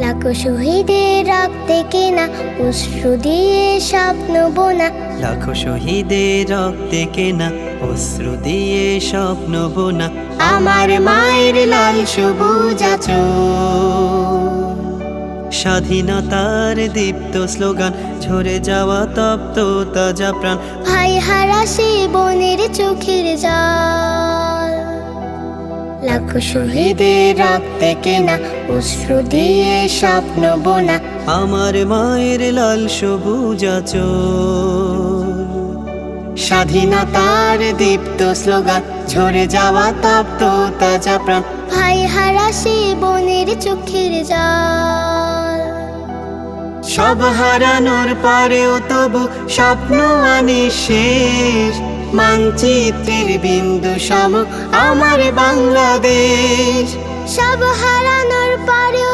লাখো শহীদের রক্তে কেনা অশ্রু দিয়ে স্বপ্ন বোনা। লাখো শহীদের রক্তে কেনা অশ্রু দিয়ে স্বপ্ন বোনা। আমার মায়ের লাল সবুজ আঁচল, স্বাধীনতার দীপ্ত স্লোগান, ঝরে যাওয়া তপ্ত তাজা প্রাণ। ভাই হারাসে বোনের চোখের জল। লাখো শহীদের রক্তে কেনা অশ্রু দিয়ে স্বপ্ন বোনা। আমার মায়ের লাল সবুজ আঁচল, স্বাধীনতার দীপ্ত স্লোগান, ঝরে যাওয়া তপ্ত তাজা প্রাণ। ভাই হারাসে বোনের চোখের জল। সব হারানোর পরেও তবু স্বপ্ন আনি শেষ। মানচিত্রের বিন্দু সম আমার বাংলাদেশ। সব হারানোর পরেও